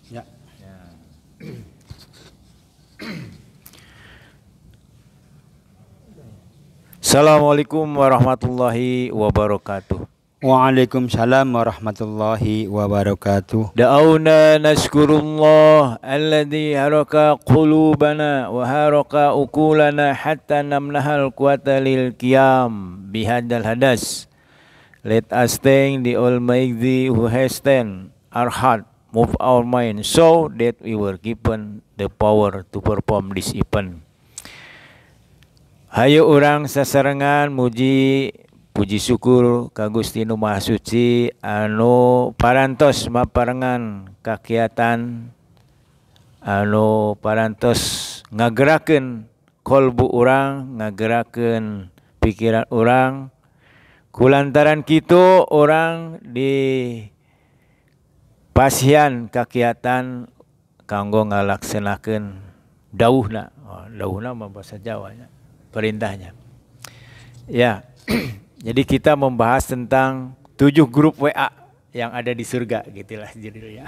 Ya. Assalamualaikum warahmatullahi wabarakatuh. Waalaikumsalam warahmatullahi wabarakatuh. Da'awna nashkurullah alladhi haraka qulubana wa haraka ukulana hatta namnahal quwata lil qiyam bihadal hadas. Let us thank the Almighty who has stand our heart, move our mind so that we were given the power to perform this event. Hayu orang sasarengan muji puji syukur ka Gusti Nu Maha Suci anu parantos maparengan kakiatan anu parantos ngagerakeun kolbu urang, ngagerakeun pikiran urang kulantaran kitu orang di pasian kakiatan kanggo ngalaksanakeun dauhna. Dauhna mah bahasa Jawanya, perintahnya. Ya. Jadi kita membahas tentang 7 grup WA yang ada di surga, gitulah judulnya.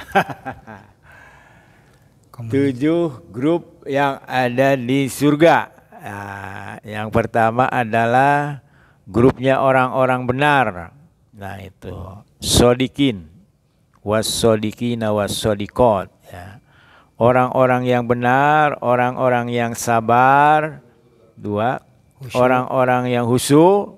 7 grup yang ada di surga. Nah, yang pertama adalah grupnya orang-orang benar. Nah itu sodikin, wassodikina wassodikot. Ya. Orang-orang yang benar, orang-orang yang sabar. 2, orang-orang yang husu.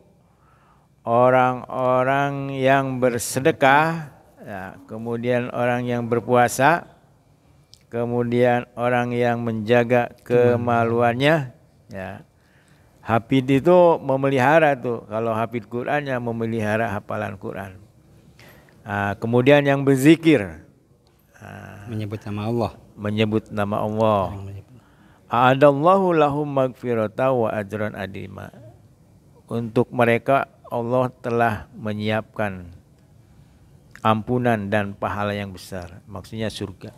Orang-orang yang bersedekah, ya, kemudian orang yang berpuasa, kemudian orang yang menjaga kemaluannya. Ya. Hafid itu memelihara tuh, kalau hafid Qur'annya memelihara hafalan Qur'an. Kemudian yang berzikir, Menyebut nama Allah. menyebut nama Allah. A'adallahu lahum magfirata wa ajran adima. Untuk mereka Allah telah menyiapkan ampunan dan pahala yang besar. Maksudnya surga.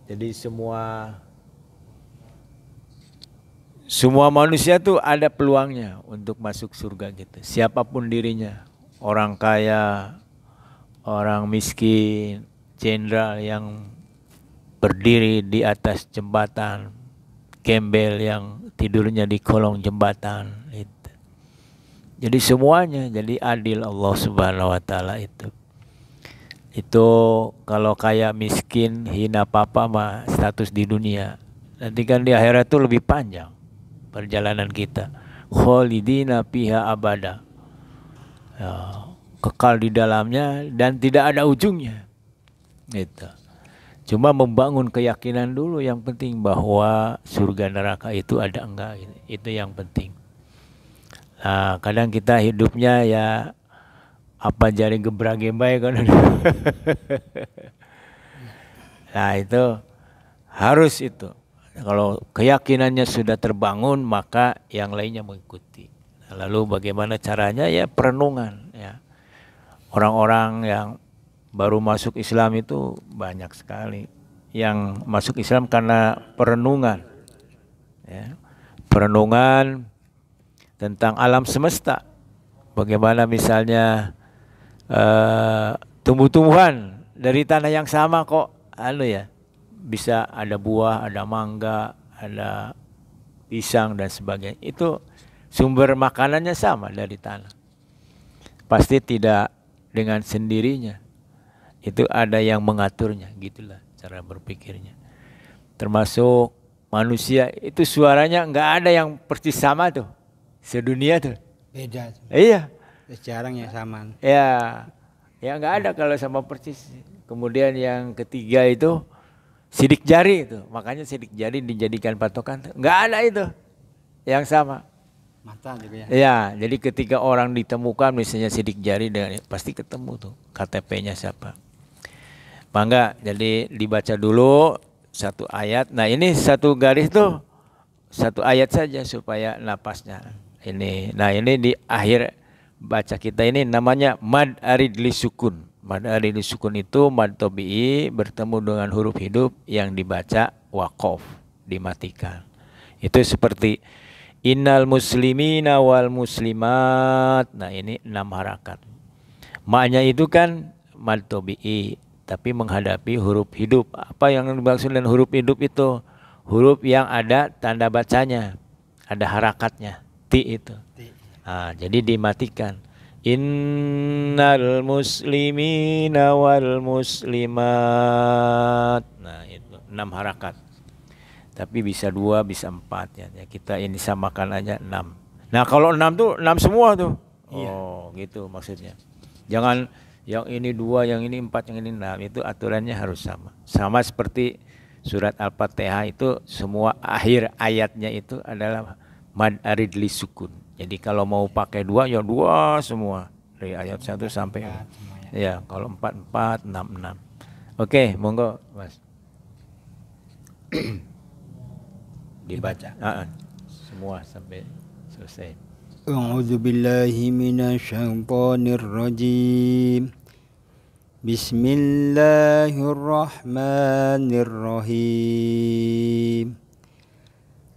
Jadi semua manusia tuh ada peluangnya untuk masuk surga gitu. Siapapun dirinya. Orang kaya, orang miskin, jenderal yang berdiri di atas jembatan, gembel yang tidurnya di kolong jembatan. Jadi semuanya jadi adil Allah Subhanahu wa taala itu. Itu kalau kaya miskin hina papa mah status di dunia. Nanti kan di akhirat itu lebih panjang perjalanan kita. Khalidina fiha abada. Ya, kekal di dalamnya dan tidak ada ujungnya. Gitu. Cuma membangun keyakinan dulu yang penting bahwa surga neraka itu ada enggak gitu. Itu yang penting. Nah, kadang kita hidupnya ya apa jari gebrage-bae kan. Nah, itu harus itu. Kalau keyakinannya sudah terbangun maka yang lainnya mengikuti. Lalu bagaimana caranya? Ya perenungan ya. Orang-orang yang baru masuk Islam itu banyak sekali yang masuk Islam karena perenungan. Ya. Perenungan tentang alam semesta. Bagaimana misalnya tumbuh-tumbuhan dari tanah yang sama kok bisa ada buah, ada mangga, ada pisang dan sebagainya. Itu sumber makanannya sama dari tanah. Pasti tidak dengan sendirinya. Itu ada yang mengaturnya, gitulah cara berpikirnya. Termasuk manusia itu suaranya enggak ada yang persis sama tuh. Sedunia tuh. Beda. Iya. Jarang ya sama. Ya. Ya enggak ada kalau sama persis. Kemudian yang ketiga itu sidik jari itu. Makanya sidik jari dijadikan patokan. Enggak ada itu yang sama. Mata juga ya. Ya, jadi ketika orang ditemukan misalnya sidik jari dengan pasti ketemu tuh KTP-nya siapa. Bangga. Jadi dibaca dulu satu ayat. Nah, ini satu garis tuh satu ayat saja supaya napasnya. Ini. Nah, ini di akhir baca kita ini namanya mad arid li sukun. Mad arid li sukun itu mad tabi'i bertemu dengan huruf hidup yang dibaca waqaf, dimatikan. Itu seperti innal muslimina wal muslimat. Nah, ini 6 harakat. Maknya itu kan mad tabi'i, tapi menghadapi huruf hidup. Apa yang dimaksud dengan huruf hidup itu? Huruf yang ada tanda bacanya, ada harakatnya, ti itu. Jadi dimatikan. Innal muslimina wal muslimat. Nah itu 6 harakat. Tapi bisa 2, bisa 4 ya. Kita ini samakan aja 6. Nah kalau 6 tuh 6 semua tuh. Oh gitu maksudnya. Jangan yang ini 2, yang ini 4, yang ini 6. Itu aturannya harus sama. Sama seperti surat Al-Fatihah itu semua akhir ayatnya itu adalah mad arid li sukun. Jadi kalau mau pakai 2 ya 2 semua. Dari ayat 1 sampai ya, kalau 4, 4, 6, 6. Oke, monggo Mas. Dibaca. Semua sampai selesai. A'udzu billahi minasyaitonir rajim. Bismillahirrahmanirrahim.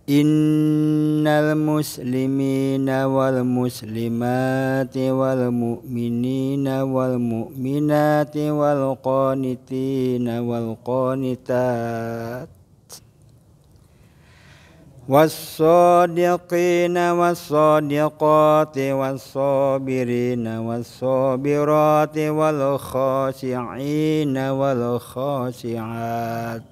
Innal muslimina wal muslimati wal mu'minina wal mu'minati wal qanitina wal qanitat was-sadiqina was-sadiqati was-sabirina was-sabirati wal khashi'ina wal khashi'at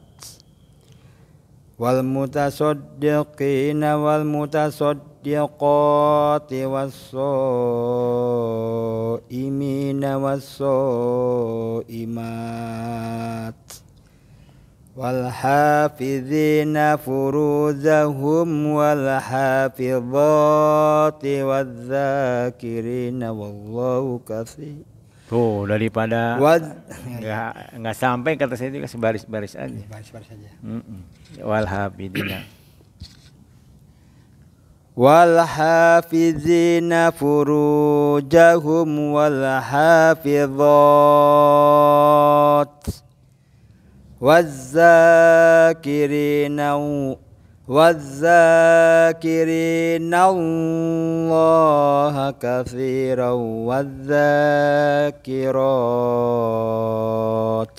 wal mutasaddiqina wal mutasaddiqati was-shaimina was-shaimat wal hafizina furuzahum wal hafizati wadz-dzakirina wallahu katsir. Tuh daripada nggak sampai kata saya itu sebaris-baris aja. Baris-baris saja. Wal hafizina. Wal hafizina furujahum wal hafizat waz-zakirina Allaha katsiran wadz-zakirat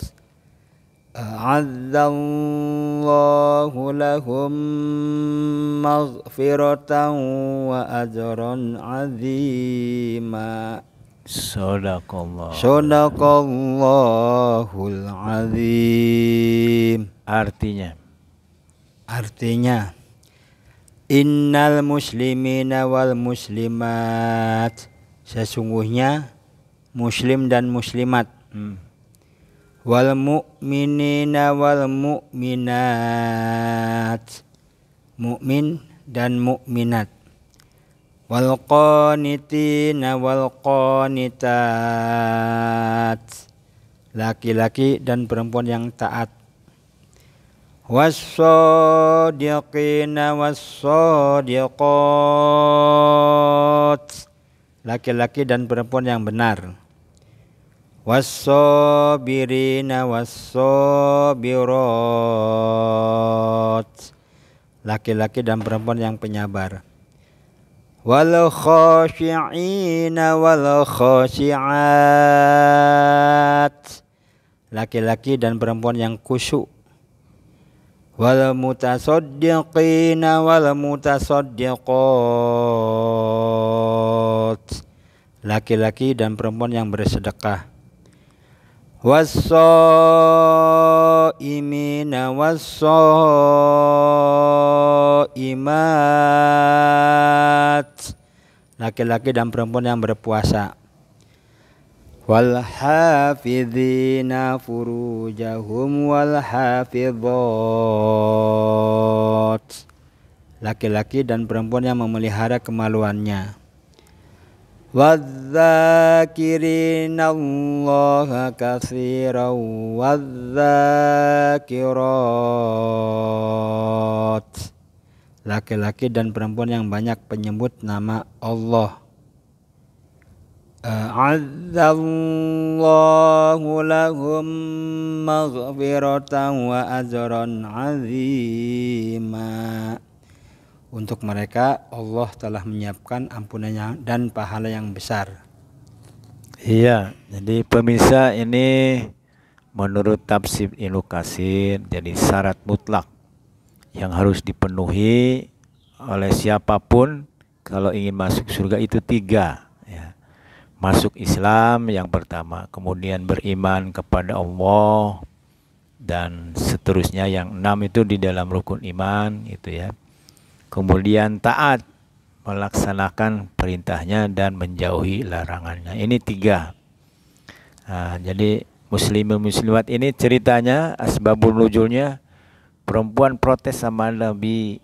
a'adzallahu lahum maghfiratan wa ajran 'azima. Shadaqallahul azim. Artinya innal muslimina wal muslimat, sesungguhnya muslim dan muslimat, wal mu'minina wal mu'minat, mukmin dan mukminat, wal qanitina wal qanitat, laki-laki dan perempuan yang taat, was-shadiqina was-shadiqat, laki-laki dan perempuan yang benar, was-sabirina was-sabirat, laki-laki dan perempuan yang penyabar, wal khashi'ina wal khashi'at, laki-laki dan perempuan yang khusyuk, wal mutasaddiqina wal mutasaddiqat, laki-laki dan perempuan yang bersedekah, was-shaimina was-shaimat, laki-laki dan perempuan yang berpuasa, wal hafizina furujahum wal hafizat, laki-laki dan perempuan yang memelihara kemaluannya, wadz-dzakirina Allaha katsiran wadz-dzakirat, laki-laki dan perempuan yang banyak penyebut nama Allah. A'adzallahu lahum maghfiratan wa ajran 'azima. Untuk mereka Allah telah menyiapkan ampunannya dan pahala yang besar. Iya, jadi pemirsa ini menurut tafsir Ibnu Katsir, jadi syarat mutlak yang harus dipenuhi oleh siapapun kalau ingin masuk surga itu 3. Ya. Masuk Islam yang pertama, kemudian beriman kepada Allah, dan seterusnya yang 6 itu di dalam rukun iman itu ya. Kemudian taat, melaksanakan perintahnya dan menjauhi larangannya. Ini 3. Nah, jadi muslimin muslimat ini ceritanya asbabun nuzulnya perempuan protes sama Nabi.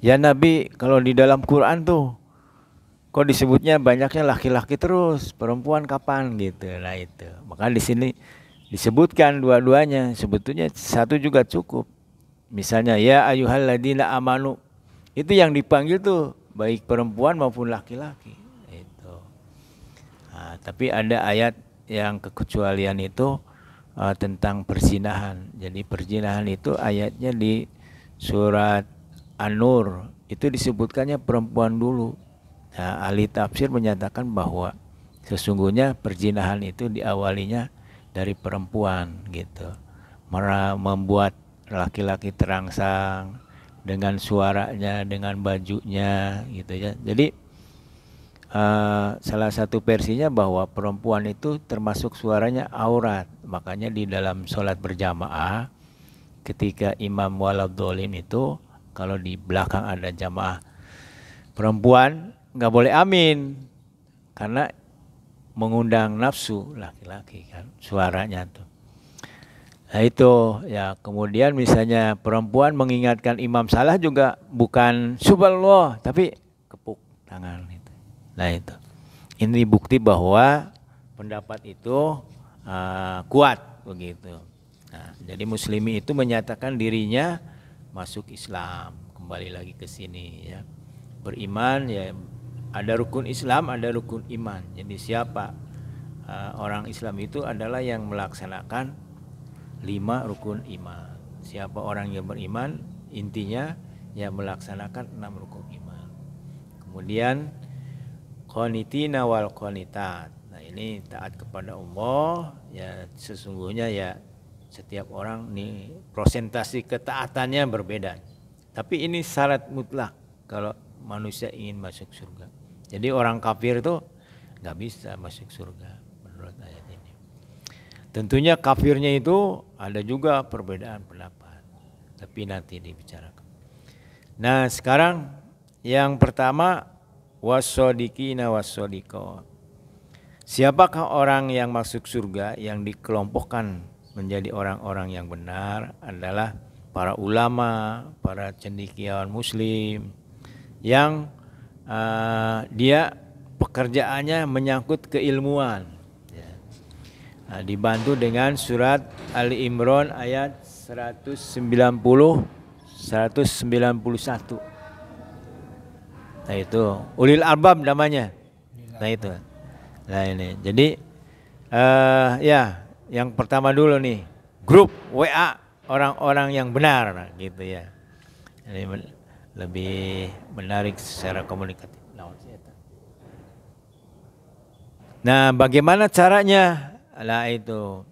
Ya Nabi, kalau di dalam Quran tuh kok disebutnya banyaknya laki-laki terus, perempuan kapan gitu. Nah itu. Maka di sini disebutkan dua-duanya, sebetulnya satu juga cukup. Misalnya ya ayyuhalladzina amanu, itu yang dipanggil tuh baik perempuan maupun laki-laki itu. Nah, tapi ada ayat yang kekecualian itu tentang perzinahan. Jadi perzinahan itu ayatnya di surat An-Nur itu disebutkannya perempuan dulu. Nah, ahli tafsir menyatakan bahwa sesungguhnya perzinahan itu diawalinya dari perempuan gitu. Membuat laki-laki terangsang dengan suaranya, dengan bajunya gitu ya. Jadi salah satu versinya bahwa perempuan itu termasuk suaranya aurat. Makanya di dalam sholat berjamaah ketika imam waladhdallin itu kalau di belakang ada jamaah perempuan nggak boleh amin karena mengundang nafsu laki-laki kan suaranya tuh. Nah itu ya, kemudian misalnya perempuan mengingatkan imam salah juga bukan subhanallah tapi kepuk tangan itu. Nah itu. Ini bukti bahwa pendapat itu kuat begitu. Nah, jadi muslimi itu menyatakan dirinya masuk Islam, kembali lagi ke sini ya. Beriman ya, ada rukun Islam, ada rukun iman. Jadi siapa orang Islam itu adalah yang melaksanakan 5 rukun iman. Siapa orang yang beriman intinya ya melaksanakan 6 rukun iman. Kemudian qanitina wal qanitat. Nah, ini taat kepada Allah ya, sesungguhnya ya setiap orang nih prosentasi ketaatannya berbeda. Tapi ini syarat mutlak kalau manusia ingin masuk surga. Jadi orang kafir itu nggak bisa masuk surga menurut ayat ini. Tentunya kafirnya itu ada juga perbedaan pendapat. Tapi nanti dibicarakan. Nah sekarang yang pertama wassodiqina wassodiqat. Siapakah orang yang masuk surga yang dikelompokkan menjadi orang-orang yang benar adalah para ulama, para cendekiawan muslim yang dia pekerjaannya menyangkut keilmuan ya. Nah, dibantu dengan surat Ali Imran ayat 190 191. Nah itu ulil albab namanya. Nah itu. Nah ini jadi ya yang pertama dulu nih, grup WA orang-orang yang benar gitu ya. Ini lebih menarik secara komunikatif. Nah, bagaimana caranya? Nah itu.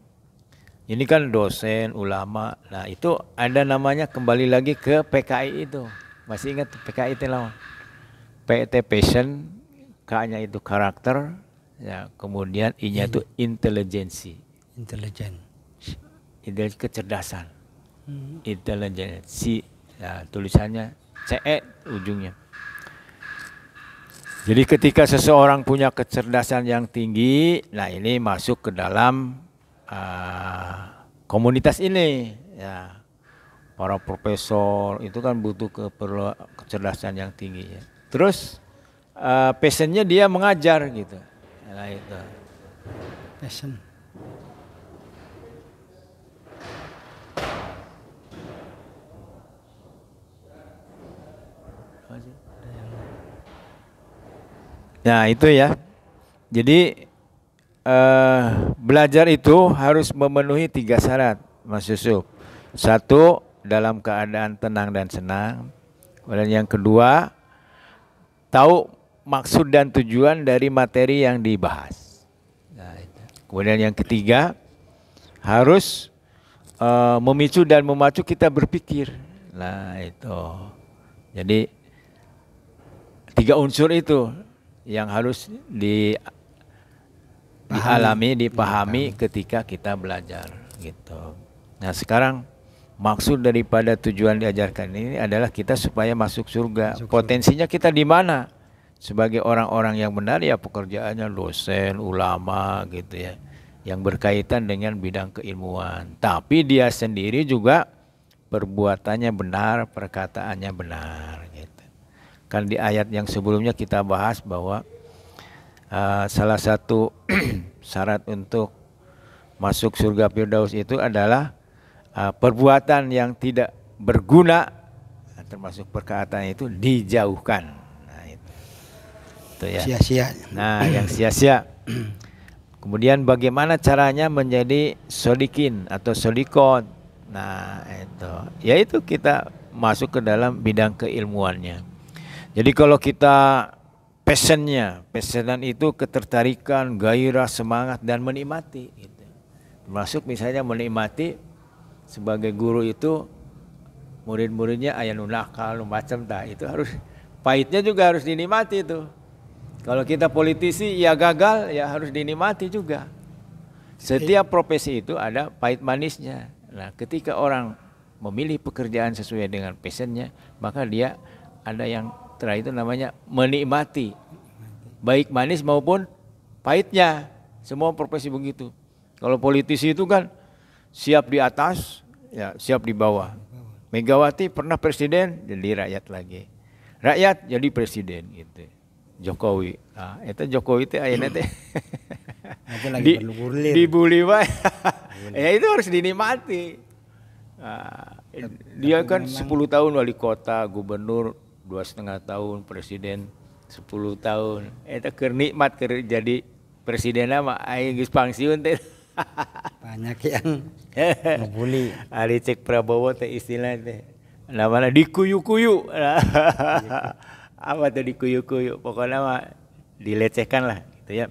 Ini kan dosen, ulama. Nah, itu ada namanya kembali lagi ke PKI itu. Masih ingat PKI itu lawan? PT passion, K-nya itu karakter, ya, kemudian I-nya itu intelijensi. Intelijen. Kecerdasan. Intelijensi. Nah, tulisannya CE ujungnya. Jadi ketika seseorang punya kecerdasan yang tinggi, nah ini masuk ke dalam komunitas ini. Ya, para profesor itu kan butuh kecerdasan yang tinggi. Ya. Terus passionnya dia mengajar gitu. Nah itu. Passion. Nah itu ya. Jadi belajar itu harus memenuhi 3 syarat, Mas Yusuf. 1, dalam keadaan tenang dan senang. Kemudian yang kedua, tahu maksud dan tujuan dari materi yang dibahas. Nah, itu. Kemudian yang ketiga, harus memicu dan memacu kita berpikir. Nah itu, jadi 3 unsur itu yang harus dialami, dipahami ketika kita belajar gitu. Nah sekarang maksud daripada tujuan diajarkan ini adalah kita supaya masuk surga. Potensinya kita di mana? Sebagai orang-orang yang benar ya pekerjaannya dosen, ulama gitu ya, yang berkaitan dengan bidang keilmuan. Tapi dia sendiri juga perbuatannya benar, perkataannya benar gitu. Kan di ayat yang sebelumnya kita bahas bahwa salah satu syarat untuk masuk surga Firdaus itu adalah perbuatan yang tidak berguna, termasuk perkataan itu dijauhkan. Nah itu ya. Sia-sia. Nah yang sia-sia. Kemudian bagaimana caranya menjadi sodikin atau sodikon? Nah itu, yaitu kita masuk ke dalam bidang keilmuannya. Jadi kalau kita passionan itu ketertarikan, gairah, semangat dan menikmati. Gitu. Termasuk misalnya menikmati sebagai guru itu murid-muridnya aya nu nakal, nu macam tah, itu harus pahitnya juga harus dinikmati itu. Kalau kita politisi ya gagal ya harus dinikmati juga. Setiap profesi itu ada pahit manisnya. Nah, ketika orang memilih pekerjaan sesuai dengan passionnya, maka dia ada yang terakhir itu namanya menikmati. Baik manis maupun pahitnya. Semua profesi begitu. Kalau politisi itu kan siap di atas, ya siap di bawah. Megawati pernah presiden, jadi rakyat lagi. Rakyat jadi presiden gitu. Jokowi, nah, itu Jokowi itu ayeuna teh dibully wae. Ya itu harus dinikmati. Nah, dia kan 10 tahun wali kota, gubernur 2,5 tahun, presiden 10 tahun. Eta keur nikmat keur jadi presidenna mah aya geus pangsiun teh. Banyak yang ngebully. Ari cek Prabowo teh istilah teh namanya dikuyu-kuyu. Apa tuh dikuyu-kuyu, pokoknya mah dilecehkan lah gitu ya.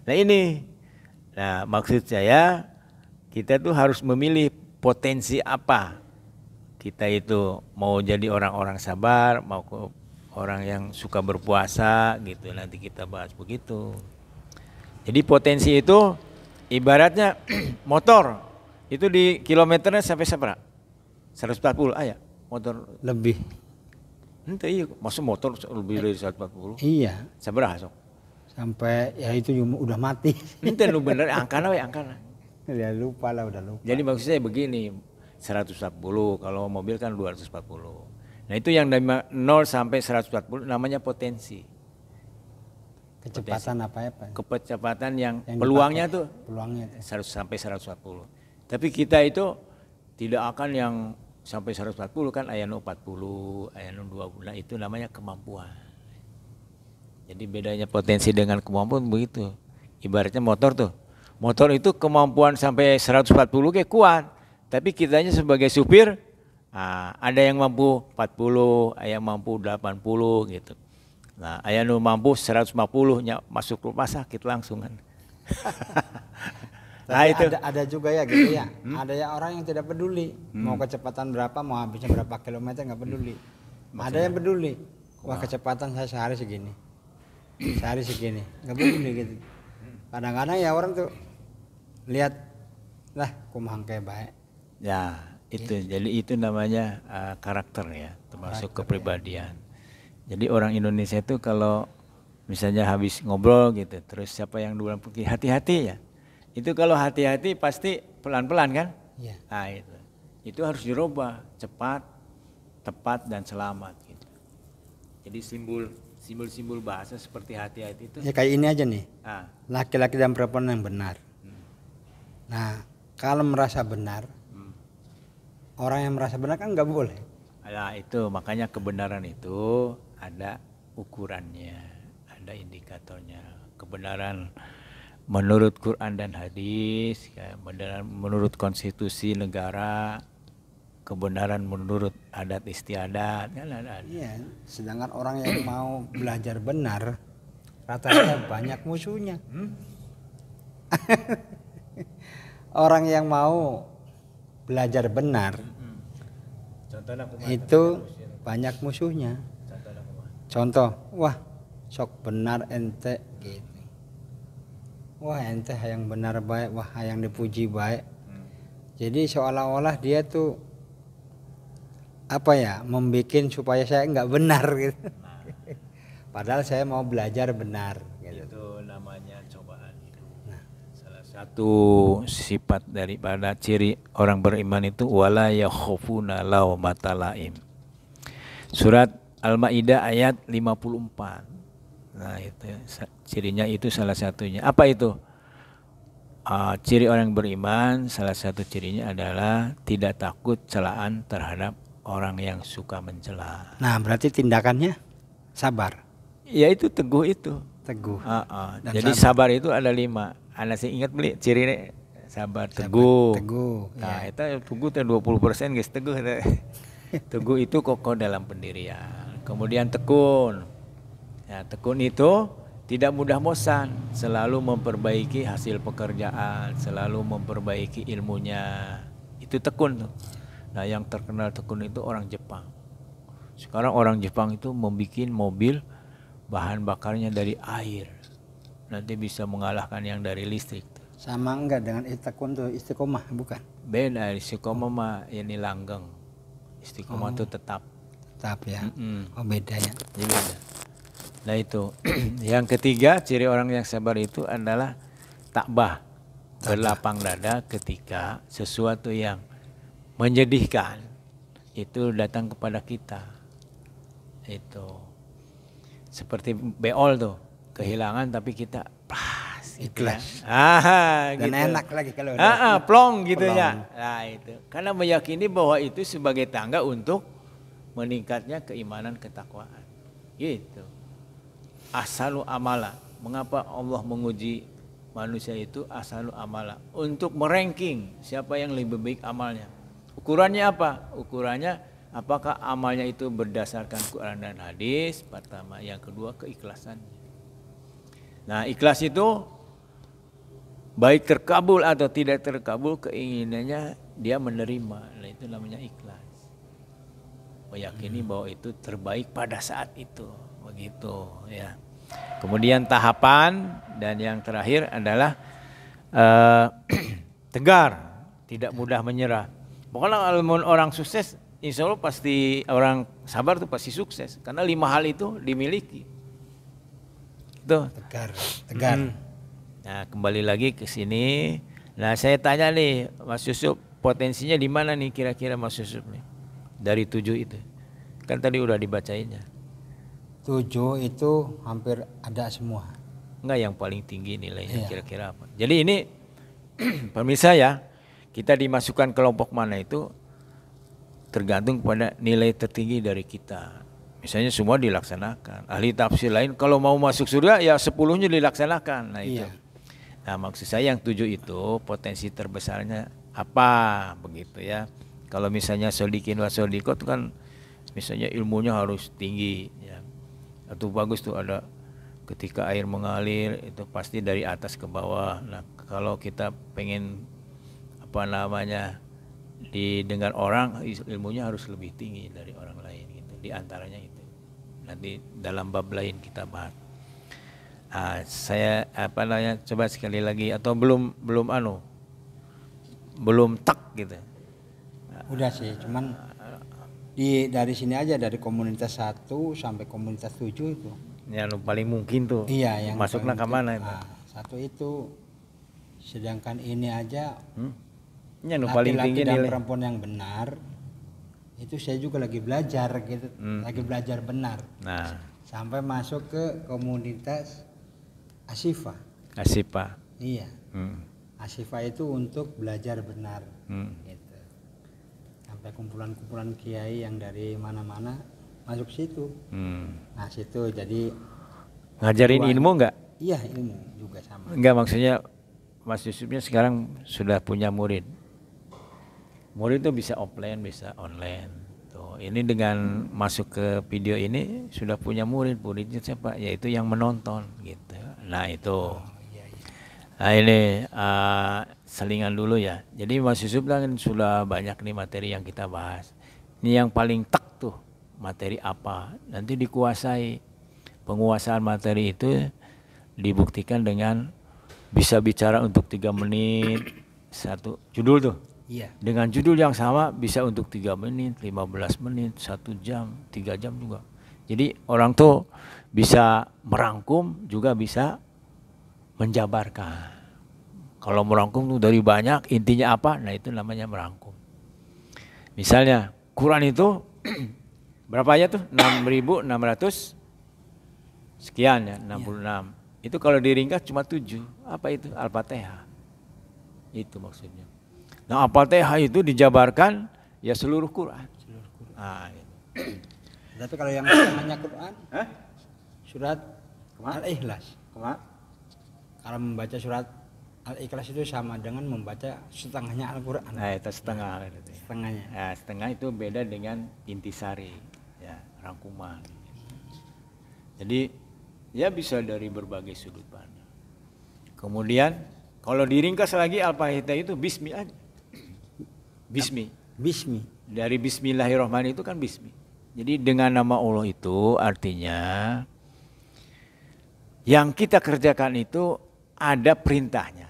Nah ini, nah maksud saya kita tuh harus memilih potensi apa. Kita itu mau jadi orang-orang sabar, mau orang yang suka berpuasa gitu, nanti kita bahas begitu. Jadi potensi itu ibaratnya motor, itu di kilometernya sampai seberapa? 140 ya motor Lebih. Ente iya, masa motor lebih dari 140? Iya. Sabaraha sok? Sampai ya itu udah mati. Ente nu bener angkana we angkana. Ya lupa lah, udah lupa. Jadi maksud saya begini, 140 kalau mobil kan 240. Nah itu yang dari 0 sampai 140 namanya potensi. Kecepatan apa? Kecepatan yang peluangnya dipakai, tuh peluangnya 100 sampai 140. Tapi kita itu tidak akan yang sampai 140 kan aya nu 40, aya nu 20. Nah itu namanya kemampuan. Jadi bedanya potensi dengan kemampuan begitu. Ibaratnya motor tuh. Motor itu kemampuan sampai 140 kayak kuat. Tapi kitanya sebagai supir, ada yang mampu 40, ada yang mampu 80 gitu. Nah, aya nu mampu 150 masuk rumah sakit langsung kan. Nah, itu ada juga ya gitu ya. Ada ya orang yang tidak peduli mau kecepatan berapa, mau habisnya berapa kilometer nggak peduli. Ada yang peduli. Wah kecepatan saya sehari segini, nggak peduli gitu. Kadang-kadang ya orang tuh lihat lah kumahang kayak baik. Ya itu jadi itu namanya karakter ya, termasuk kepribadian. Jadi orang Indonesia itu kalau misalnya habis ngobrol gitu, terus siapa yang duluan pergi hati-hati ya. Itu kalau hati-hati pasti pelan-pelan kan? Iya. Nah itu harus dirubah cepat, tepat dan selamat gitu. Jadi simbol bahasa seperti hati-hati itu. Ya kayak ini aja nih. Laki-laki dan perempuan yang benar. Nah kalau merasa benar, orang yang merasa benar kan nggak boleh. Nah itu makanya kebenaran itu ada ukurannya, ada indikatornya. Kebenaran menurut Quran dan hadis, menurut konstitusi negara, kebenaran menurut adat istiadat kan ada. Iya, sedangkan orang yang mau belajar benar rata-rata banyak musuhnya. orang yang mau belajar benar Contohnya itu banyak musuhnya. Contoh, wah sok benar ente gitu. Wah ente hayang benar baik, wah hayang dipuji baik. Jadi seolah-olah dia tuh apa ya, membikin supaya saya nggak benar gitu. Padahal saya mau belajar benar gitu. Itu namanya cobaan hidup. Nah. Salah satu sifat daripada ciri orang beriman itu wala yakhafuna laumata laim. Surat Al-Maidah ayat 54. Nah, itu cirinya itu salah satunya. Apa itu? Ciri orang beriman, salah satu cirinya adalah tidak takut celaan terhadap orang yang suka mencela. Nah, berarti tindakannya sabar, Ya itu teguh itu. teguh. Dan Jadi sabar itu ada 5. Anda sih ingat beli cirinya sabar, teguh. Teguh. Nah, Ya. itu teguh teh 20% guys teguh. Teguh itu kokoh dalam pendirian. Kemudian tekun. Ya, tekun itu tidak mudah bosan, selalu memperbaiki hasil pekerjaan, selalu memperbaiki ilmunya. Itu tekun tuh. Nah, yang terkenal tekun itu orang Jepang. Sekarang orang Jepang itu membuat mobil bahan bakarnya dari air. Nanti bisa mengalahkan yang dari listrik. Sama enggak dengan tekun tuh istiqomah, bukan? Beda, istiqomah mah ini langgeng. Istiqomah itu tetap. Tetap ya. Mm-mm. Oh beda ya. Jadi beda. Nah itu. Yang ketiga ciri orang yang sabar itu adalah takbah, berlapang dada ketika sesuatu yang menyedihkan itu datang kepada kita. Itu seperti beol tuh, kehilangan tapi kita pas Ikhlas. gitu. Dan enak lagi kalau Plong gitu ya. Nah itu karena meyakini bahwa itu sebagai tangga untuk meningkatnya keimanan ketakwaan gitu. Asalu amala. Mengapa Allah menguji manusia itu asalu amala? Untuk meranking siapa yang lebih baik amalnya. Ukurannya apa? Ukurannya apakah amalnya itu berdasarkan Quran dan hadis? Pertama, yang kedua keikhlasannya. Nah, ikhlas itu baik terkabul atau tidak terkabul keinginannya dia menerima. Nah, itu namanya ikhlas. Meyakini bahwa itu terbaik pada saat itu. Begitu ya. Kemudian tahapan dan yang terakhir adalah tegar, tidak mudah menyerah. Pokoknya kalau orang sukses, insya Allah pasti orang sabar tuh pasti sukses karena 5 hal itu dimiliki. Itu. Tegar. Nah, kembali lagi ke sini. Nah, saya tanya nih, Mas Yusuf, potensinya di mana nih kira-kira Mas Yusuf nih? Dari 7 itu. Kan tadi udah dibacainnya. 7 itu hampir ada semua. Enggak yang paling tinggi nilainya Iya. kira-kira apa. Jadi ini pemirsa ya, kita dimasukkan kelompok mana itu tergantung pada nilai tertinggi dari kita. Misalnya semua dilaksanakan. Ahli tafsir lain kalau mau masuk surga ya 10-nya dilaksanakan. Nah itu. Iya. Nah maksud saya yang 7 itu potensi terbesarnya apa begitu ya. Kalau misalnya sodikin wa sodikot itu kan misalnya ilmunya harus tinggi ya. Atau bagus tuh ada ketika air mengalir itu pasti dari atas ke bawah. Nah kalau kita pengen apa namanya didengar orang ilmunya harus lebih tinggi dari orang lain gitu. Di antaranya itu. Nanti dalam bab lain kita bahas. Saya apa namanya coba sekali lagi atau belum tak gitu. Udah sih, cuman dari sini aja dari komunitas 1 sampai komunitas 7 itu. Yang paling mungkin tuh. Iya, yang masuknya ke mana itu? Satu itu, sedangkan ini aja Yang paling tinggi laki-laki dan nilai. perempuan yang benar. Itu saya juga lagi belajar gitu, lagi belajar benar. Nah, Sampai masuk ke komunitas Asyifa. Asyifa. Iya. Asyifa itu untuk belajar benar. Gitu. Sampai kumpulan-kumpulan kiai yang dari mana-mana masuk situ. Nah situ jadi Ngajarin ilmu enggak? iya ilmu juga sama. Enggak, maksudnya Mas Yusufnya sekarang sudah punya murid. Murid itu bisa offline, bisa online. Tuh, ini dengan masuk ke video ini sudah punya murid. Muridnya siapa? Yaitu yang menonton gitu. Nah, itu. Nah ini selingan dulu ya. Jadi Mas Yusuf kan sudah banyak nih materi yang kita bahas. Ini yang paling tek tuh materi apa. Nanti dikuasai. Penguasaan materi itu dibuktikan dengan bisa bicara untuk 3 menit satu judul tuh. Iya. Dengan judul yang sama bisa untuk 3 menit, 15 menit, 1 jam, 3 jam juga. Jadi orang tuh bisa merangkum juga bisa menjabarkan. Kalau merangkum tuh dari banyak intinya apa? Nah itu namanya merangkum. Misalnya Quran itu berapa ayat tuh? 6.600 sekian ya, 66. Ya. Itu kalau diringkas cuma 7. Apa itu? Al-Fatihah. Itu maksudnya. Nah Al-Fatihah itu dijabarkan ya seluruh Quran. Nah, gitu. Tapi kalau yang setengahnya Quran, surat Al-Ikhlas. Kalau membaca surat Al-Ikhlas itu sama dengan membaca setengahnya Al-Quran. Nah itu setengah. Setengahnya. Nah, setengah itu beda dengan intisari, ya rangkuman. Jadi ya bisa dari berbagai sudut pandang. Kemudian kalau diringkas lagi Al-Fatihah itu bismi aja. Bismi. Dari bismillahirrahmanirrahim itu kan bismi. Jadi dengan nama Allah itu artinya yang kita kerjakan itu ada perintahnya.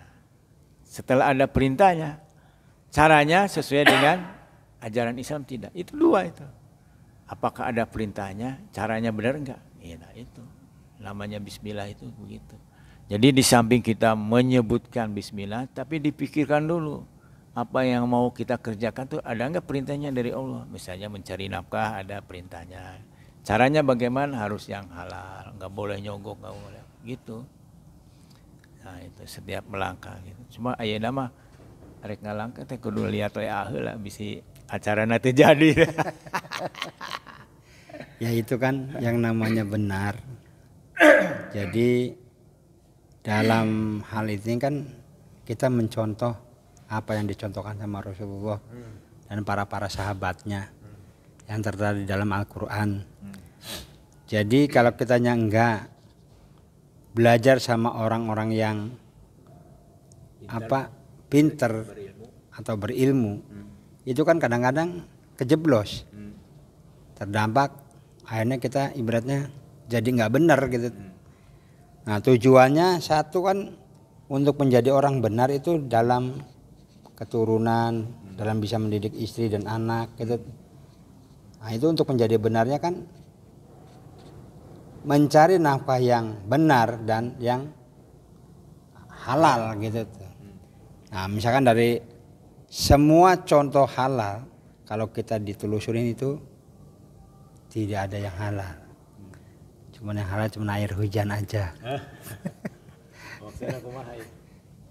Setelah ada perintahnya, caranya sesuai dengan ajaran Islam tidak. Itu 2 itu. Apakah ada perintahnya, caranya benar enggak? Ya, nah itu. Namanya bismillah itu begitu. Jadi di samping kita menyebutkan bismillah, tapi dipikirkan dulu apa yang mau kita kerjakan tuh ada enggak perintahnya dari Allah. Misalnya mencari nafkah ada perintahnya. Caranya bagaimana? Harus yang halal, enggak boleh nyogok, enggak boleh gitu. Nah itu setiap melangkah gitu. Cuma aya nama arek ngalangkah teh kudu lihat we aheula bisi acarana teh jadi. Ya itu kan yang namanya benar. Jadi dalam hal ini kan kita mencontoh apa yang dicontohkan sama Rasulullah dan para sahabatnya yang tertera di dalam Al-Quran. Jadi kalau kitanya enggak belajar sama orang-orang yang pinter atau berilmu, itu kan kadang-kadang kejeblos, terdampak, akhirnya kita ibaratnya jadi nggak benar gitu. Nah tujuannya satu kan untuk menjadi orang benar itu dalam keturunan, dalam bisa mendidik istri dan anak gitu. Nah itu untuk menjadi benarnya kan mencari nafkah yang benar dan yang halal gitu. Nah misalkan dari semua contoh halal kalau kita ditelusurin itu tidak ada yang halal. Cuma yang halal cuma air hujan aja.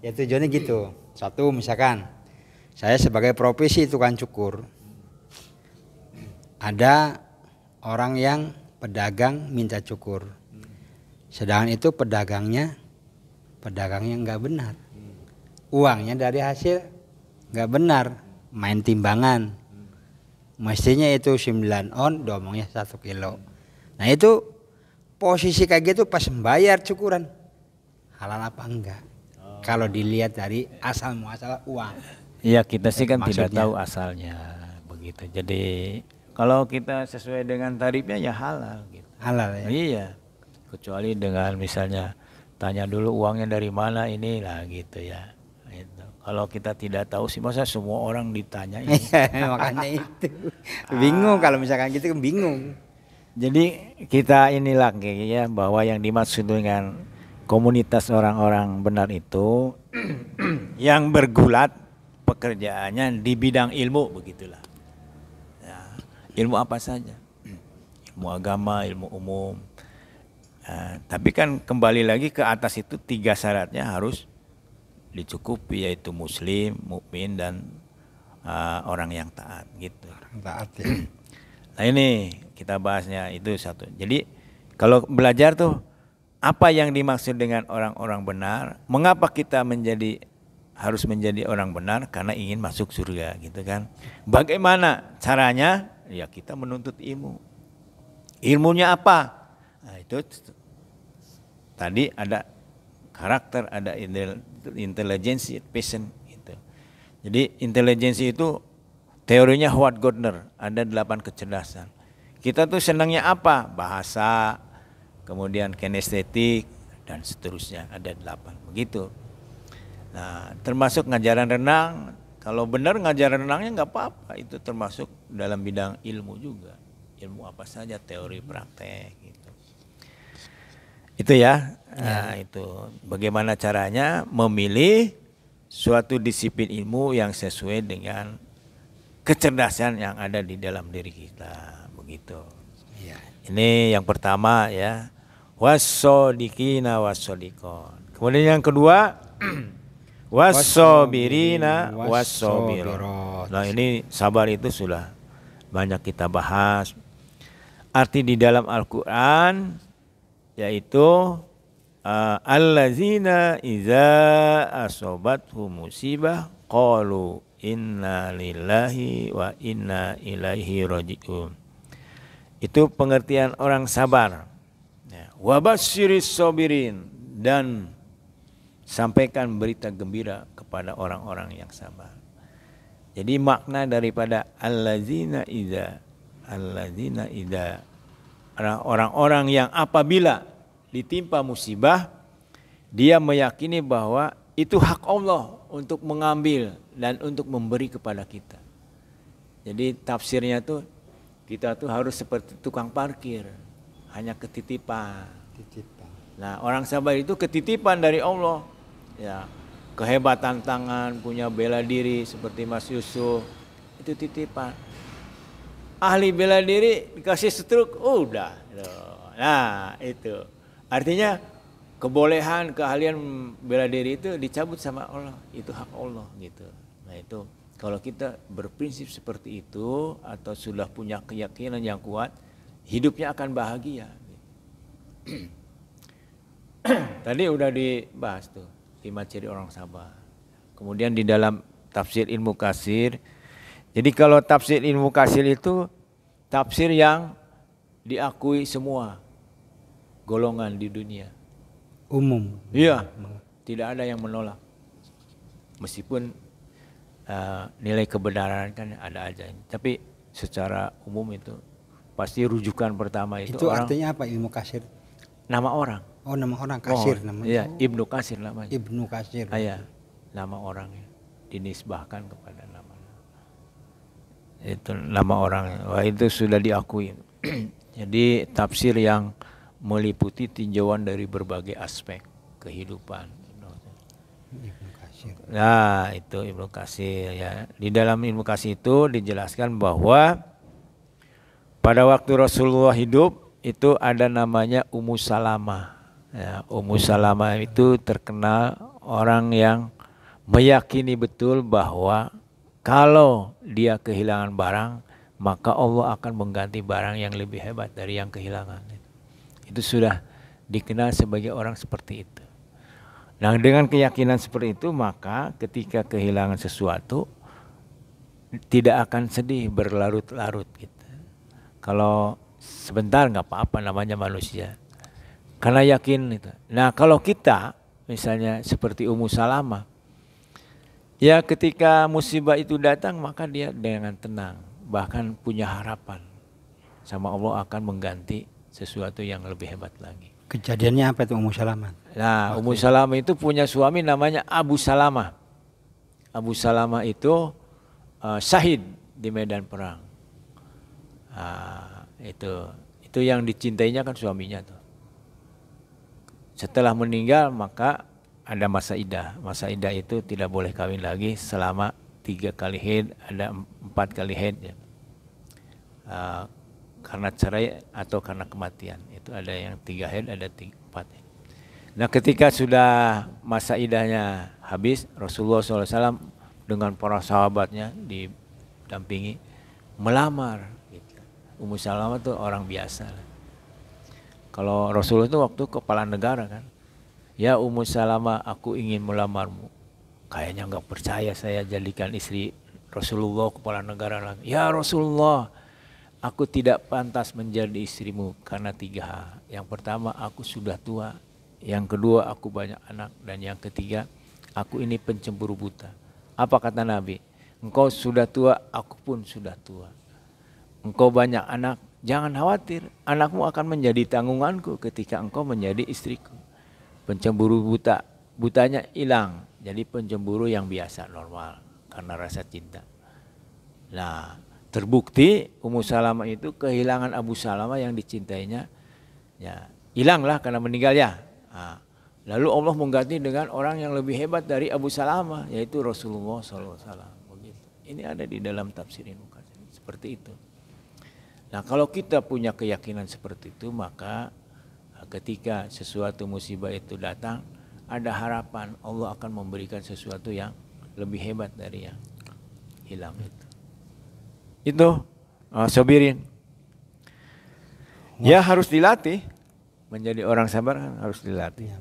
Ya tujuannya gitu. Satu misalkan saya sebagai profesi tukang cukur, ada orang yang pedagang minta cukur, sedangkan itu pedagangnya nggak benar, uangnya dari hasil nggak benar, main timbangan, mestinya itu 9 on, domongnya 1 kilo. Nah itu posisi kayak gitu pas membayar cukuran halal apa enggak? Kalau dilihat dari asal muasal uang. Iya kita sih kan maksudnya tidak tahu asalnya begitu. Jadi kalau kita sesuai dengan tarifnya ya halal gitu. Halal ya. Iya. Kecuali dengan misalnya tanya dulu uangnya dari mana ini lah gitu ya. Gitu. Kalau kita tidak tahu sih masa semua orang ditanya ini. Makanya itu. Bingung kalau misalkan gitu bingung. Jadi kita inilah kayaknya bahwa yang dimaksud dengan komunitas orang-orang benar itu yang bergulat pekerjaannya di bidang ilmu begitulah. Ya, ilmu apa saja, ilmu agama, ilmu umum. Tapi kan kembali lagi ke atas itu 3 syaratnya harus dicukupi yaitu muslim, mukmin dan orang yang taat gitu. Taat ya. Nah ini kita bahasnya itu satu. Jadi kalau belajar tuh apa yang dimaksud dengan orang-orang benar? Mengapa kita harus menjadi orang benar? Karena ingin masuk surga gitu kan. Bagaimana caranya? Ya kita menuntut ilmu. Ilmunya apa? Nah itu tadi ada karakter, ada intelijensi, passion gitu. Jadi intelijensi itu teorinya Howard Gardner, ada 8 kecerdasan. Kita tuh senangnya apa? Bahasa, kemudian kinestetik dan seterusnya, ada 8 begitu. Nah, termasuk ngajaran renang. Kalau benar ngajaran renangnya nggak apa-apa, itu termasuk dalam bidang ilmu juga. Ilmu apa saja, teori, praktek gitu. Itu ya. Nah, itu bagaimana caranya memilih suatu disiplin ilmu yang sesuai dengan kecerdasan yang ada di dalam diri kita, begitu. Iya. Ini yang pertama ya. Wassodiqina wassodiqon. Kemudian yang kedua wassobirina wassobirat. Nah, ini sabar itu sudah banyak kita bahas. Arti di dalam Al-Qur'an yaitu allazina iza asobathum musibah qalu inna lillahi wa inna ilaihi raji'un. Itu pengertian orang sabar. Wa basyiris sabirin, dan sampaikan berita gembira kepada orang-orang yang sabar. Jadi makna daripada allazina idza, orang-orang yang apabila ditimpa musibah, dia meyakini bahwa itu hak Allah untuk mengambil dan untuk memberi kepada kita. Jadi tafsirnya tuh kita tuh harus seperti tukang parkir, hanya ketitipan. Nah, orang sabar itu ketitipan dari Allah. Ya, kehebatan tangan, punya bela diri seperti Mas Yusuf, itu titipan. Ahli bela diri dikasih stroke, udah. Nah, itu. Artinya kebolehan, keahlian bela diri itu dicabut sama Allah, itu hak Allah gitu. Nah, itu kalau kita berprinsip seperti itu atau sudah punya keyakinan yang kuat, hidupnya akan bahagia. Tadi udah dibahas tuh 5 ciri orang sabar. Kemudian di dalam tafsir Ibnu Katsir, jadi kalau tafsir Ibnu Katsir itu tafsir yang diakui semua golongan di dunia. Umum. Iya, tidak ada yang menolak. Meskipun nilai kebenaran kan ada aja. Tapi secara umum itu pasti rujukan pertama itu orang. Artinya apa Ibnu Katsir? Nama orang. Oh, nama orang, Katsir namanya. Iya, Ibnu Katsir namanya. Ibnu Katsir. Iya, nama orangnya dinisbahkan kepada nama. Itu nama orang. Wah, itu sudah diakui. Jadi tafsir yang meliputi tinjauan dari berbagai aspek kehidupan. Ibnu Katsir. Nah, itu Ibnu Katsir ya. Di dalam Ibnu Katsir itu dijelaskan bahwa pada waktu Rasulullah hidup itu ada namanya Ummu Salamah. Ya, Ummu Salamah itu terkenal orang yang meyakini betul bahwa kalau dia kehilangan barang, maka Allah akan mengganti barang yang lebih hebat dari yang kehilangan. Itu sudah dikenal sebagai orang seperti itu. Nah, dengan keyakinan seperti itu, maka ketika kehilangan sesuatu tidak akan sedih berlarut-larut gitu. Kalau sebentar nggak apa-apa, namanya manusia. Karena yakin itu. Nah, kalau kita misalnya seperti Ummu Salamah, ya ketika musibah itu datang maka dia dengan tenang, bahkan punya harapan sama Allah akan mengganti sesuatu yang lebih hebat lagi. Kejadiannya apa itu Ummu Salamah? Nah, Ummu Salamah itu punya suami namanya Abu Salamah. Abu Salamah itu syahid di medan perang. Itu yang dicintainya kan suaminya tuh. Setelah meninggal maka ada masa iddah. Masa iddah itu tidak boleh kawin lagi selama 3 kali haid, ada 4 kali haid ya. Karena cerai atau karena kematian. Itu ada yang 3 haid, ada 4 haid. Nah, ketika sudah masa iddahnya habis, Rasulullah SAW dengan para sahabatnya didampingi melamar. Gitu. Ummu Salamah itu orang biasa. Kalau Rasulullah itu waktu kepala negara kan, ya Ummu Salamah, aku ingin melamarmu. Kayaknya nggak percaya saya jadikan istri Rasulullah kepala negara lagi. Ya Rasulullah, aku tidak pantas menjadi istrimu karena 3 hal. Yang pertama, aku sudah tua. Yang kedua, aku banyak anak. Dan yang ketiga, aku ini pencemburu buta. Apa kata Nabi? Engkau sudah tua, aku pun sudah tua. Engkau banyak anak, jangan khawatir. Anakmu akan menjadi tanggunganku ketika engkau menjadi istriku. Pencemburu buta, butanya hilang. Jadi pencemburu yang biasa, normal. Karena rasa cinta. Nah, terbukti Ummu Salamah itu kehilangan Abu Salamah yang dicintainya. Ya, hilanglah karena meninggal ya. Nah, lalu Allah mengganti dengan orang yang lebih hebat dari Abu Salamah, yaitu Rasulullah SAW. Begitu. Ini ada di dalam tafsir Ibnu Katsir. Seperti itu. Nah, kalau kita punya keyakinan seperti itu, maka ketika sesuatu musibah itu datang, ada harapan Allah akan memberikan sesuatu yang lebih hebat dari yang hilang itu. Itu sobirin. Ya harus dilatih. Menjadi orang sabar kan harus dilatih.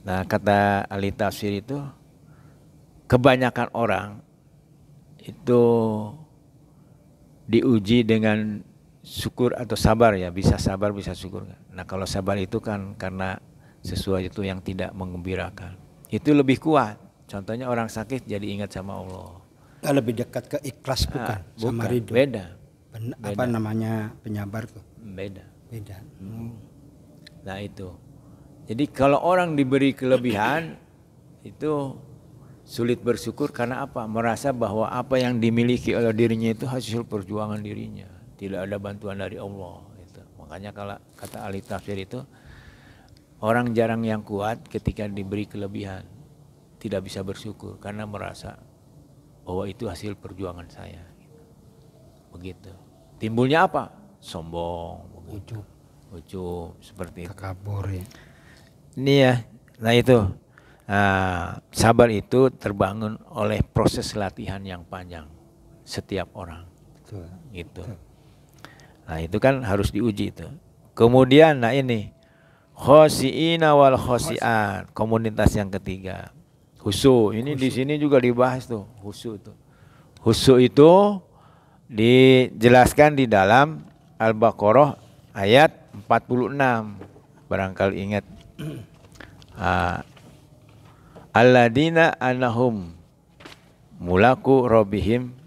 Nah, kata ahli tafsir itu, kebanyakan orang itu diuji dengan syukur atau sabar ya, bisa sabar bisa syukur. Nah, kalau sabar itu kan karena sesuatu yang tidak menggembirakan, itu lebih kuat. Contohnya orang sakit jadi ingat sama Allah. Lebih dekat ke ikhlas bukan? Sama ridho. Beda. Apa namanya penyabar tuh? Beda. Nah itu. Jadi kalau orang diberi kelebihan itu sulit bersyukur karena apa? Merasa bahwa apa yang dimiliki oleh dirinya itu hasil perjuangan dirinya. Tidak ada bantuan dari Allah. Gitu. Makanya kalau kata ahli tafsir itu, orang jarang yang kuat ketika diberi kelebihan. Tidak bisa bersyukur karena merasa bahwa itu hasil perjuangan saya. Begitu. Timbulnya apa? Sombong. Ujub seperti itu. Takabur ya. Ini ya. Nah itu. Sabar itu terbangun oleh proses latihan yang panjang setiap orang. Betul. Gitu. Nah itu kan harus diuji itu. Kemudian nah ini khosi'ina wal khosi'at, komunitas yang ketiga. Khusyuk. Ini di sini juga dibahas tuh, khusyuk itu. Khusyuk itu dijelaskan di dalam Al-Baqarah ayat 46. Barangkali ingat. Alladzina anahum mulaku rabbihim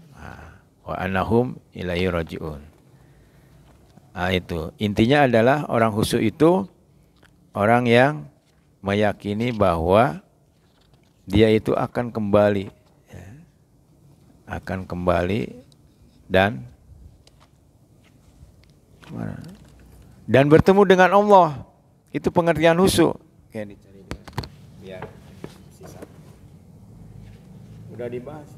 wa anahum ilaihi rajiun. Itu intinya adalah orang khusyuk itu orang yang meyakini bahwa dia itu akan kembali, ya, akan kembali dan bertemu dengan Allah. Itu pengertian khusyuk. Kayak dicari biar sisa. Udah dibahas.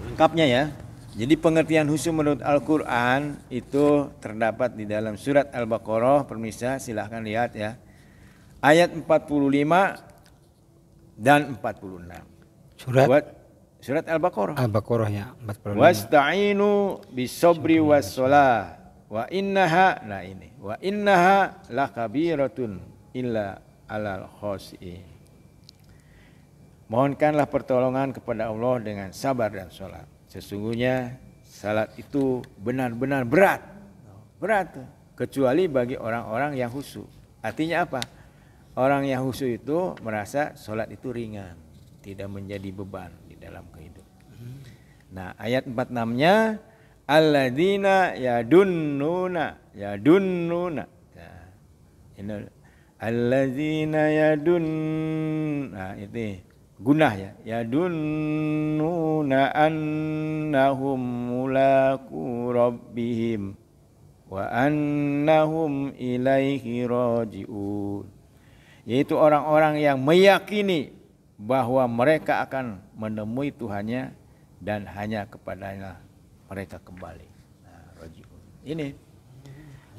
Lengkapnya ya. Jadi pengertian khusyuk menurut Al-Quran itu terdapat di dalam surat Al-Baqarah. Pemirsa silahkan lihat ya. Ayat 45 dan 46. Surat Al-Baqarah. Al-Baqarah ya 45. Wasta'inu bisobri wassalah wa innaha, nah ini, wa innaha lakabiratun illa alal khosi'in. Mohonkanlah pertolongan kepada Allah dengan sabar dan sholat. Sesungguhnya salat itu benar-benar berat. Berat. Kecuali bagi orang-orang yang khusyuk. Artinya apa? Orang yang khusyuk itu merasa sholat itu ringan. Tidak menjadi beban di dalam kehidupan. Nah ayat 46-nya alladzina yadunnuna. Nah, ini alladzina nah itu gunah ya, yadunnuna annahum mulaku rabbihim wa annahum ilaihi rajiun. Yaitu orang-orang yang meyakini bahwa mereka akan menemui Tuhannya dan hanya kepadanya mereka kembali. Nah, rajiun. Ini.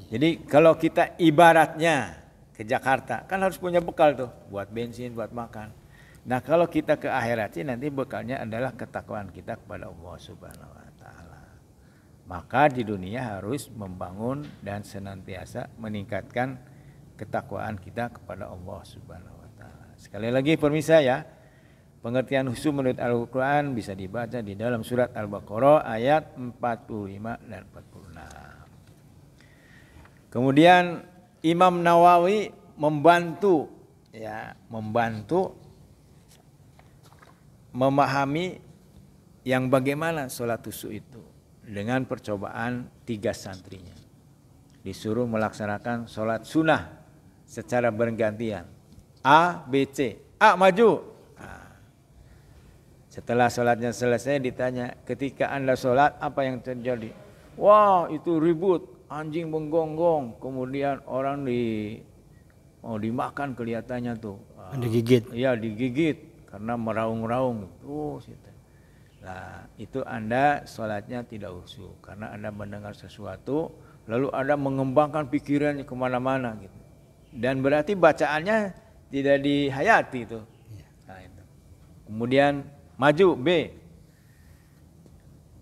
Jadi kalau kita ibaratnya ke Jakarta kan harus punya bekal tuh buat bensin, buat makan. Nah kalau kita ke akhirat sih nanti bekalnya adalah ketakwaan kita kepada Allah Subhanahu wa taala. Maka di dunia harus membangun dan senantiasa meningkatkan ketakwaan kita kepada Allah Subhanahu wa taala. Sekali lagi pemirsa ya, Pengertian khusyuk menurut Al-Quran bisa dibaca di dalam surat Al-Baqarah ayat 45 dan 46. Kemudian Imam Nawawi membantu memahami yang bagaimana sholat khusyuk itu dengan percobaan 3 santrinya. Disuruh melaksanakan sholat sunnah secara bergantian. A, B, C. A maju. Setelah sholatnya selesai ditanya, ketika Anda sholat apa yang terjadi? Wah, itu ribut, anjing menggonggong, kemudian orang mau dimakan kelihatannya tuh. Digigit. Iya, digigit karena meraung-raung. Nah, itu Anda sholatnya tidak khusyuk karena Anda mendengar sesuatu, lalu Anda mengembangkan pikirannya kemana-mana gitu. Dan berarti bacaannya tidak dihayati itu. Nah, itu. Kemudian maju B.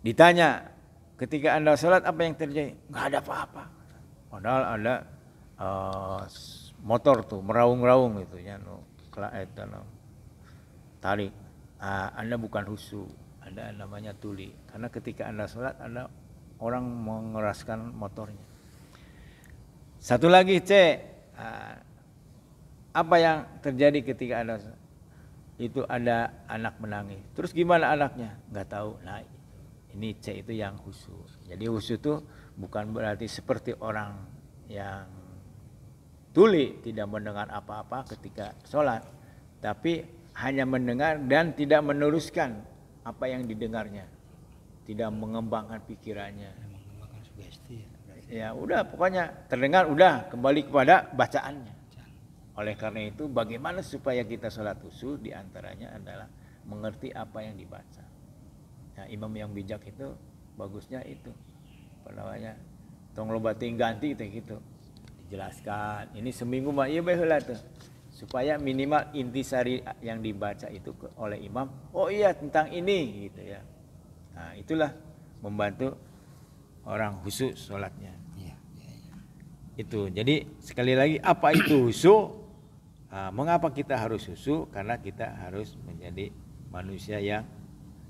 Ditanya, ketika Anda sholat apa yang terjadi? Nggak ada apa-apa. Padahal ada motor tuh meraung-raung gitu ya, tarik. Anda bukan khusyuk, ada namanya tuli. Karena ketika Anda sholat ada orang mengeraskan motornya. Satu lagi C. Apa yang terjadi ketika Anda sholat? Itu ada anak menangis. Terus gimana anaknya? Nggak tahu. Nah, ini C itu yang khusyuk. Jadi khusyuk itu bukan berarti seperti orang yang tuli tidak mendengar apa-apa ketika sholat, tapi hanya mendengar dan tidak meneruskan apa yang didengarnya, tidak mengembangkan pikirannya. Mengembangkan sugesti. Ya udah, pokoknya terdengar udah kembali kepada bacaannya. Oleh karena itu bagaimana supaya kita sholat khusyuk, diantaranya adalah mengerti apa yang dibaca. Nah, imam yang bijak itu bagusnya itu apa namanya, tong loba ting ganti gitu, dijelaskan. Ini seminggu mah iya baheula tuh, supaya minimal intisari yang dibaca itu oleh imam, oh iya tentang ini gitu ya. Nah, itulah membantu orang khusyuk sholatnya. Itu. Jadi sekali lagi, apa itu khusyuk? Mengapa kita harus khusyuk? Karena kita harus menjadi manusia yang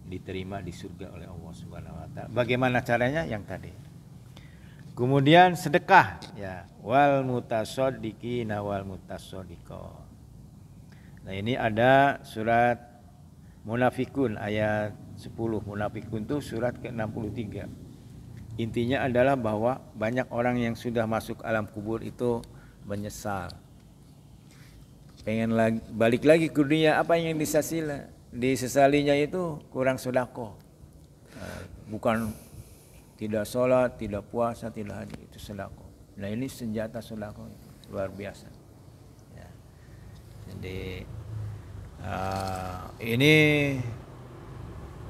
diterima di surga oleh Allah Subhanahu wa taala. Bagaimana caranya? Yang tadi. Kemudian sedekah ya, wal mutasaddiqina wal mutasaddiqat. Nah, ini ada surat Munafikun ayat 10. Munafikun itu surat ke-63. Intinya adalah bahwa banyak orang yang sudah masuk alam kubur itu menyesal. Pengen balik lagi ke dunia, apa yang disesalinya itu kurang sedekah. Bukan tidak sholat, tidak puasa, tidak haji, itu sedekah. Nah, ini senjata sedekah luar biasa. Ya. Jadi ini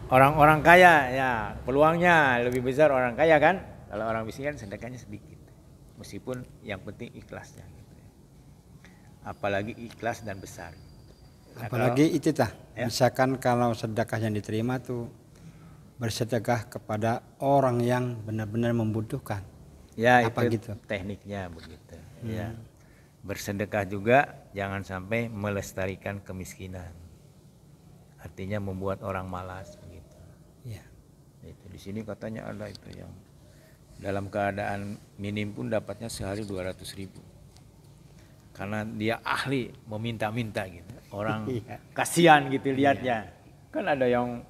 orang-orang kaya ya, peluangnya lebih besar orang kaya kan. Kalau orang miskin sedekahnya sedikit. Meskipun yang penting ikhlasnya. Apalagi ikhlas dan besar. Nah, apalagi itu ya? Misalkan kalau sedekah yang diterima tuh bersedekah kepada orang yang benar-benar membutuhkan. Ya, apa itu gitu tekniknya begitu. Ya. Bersedekah juga jangan sampai melestarikan kemiskinan. Artinya membuat orang malas begitu. Ya. Itu di sini katanya ada itu yang dalam keadaan minim pun dapatnya sehari 200.000. Karena dia ahli meminta-minta gitu. Orang kasihan gitu lihatnya. Kan ada yang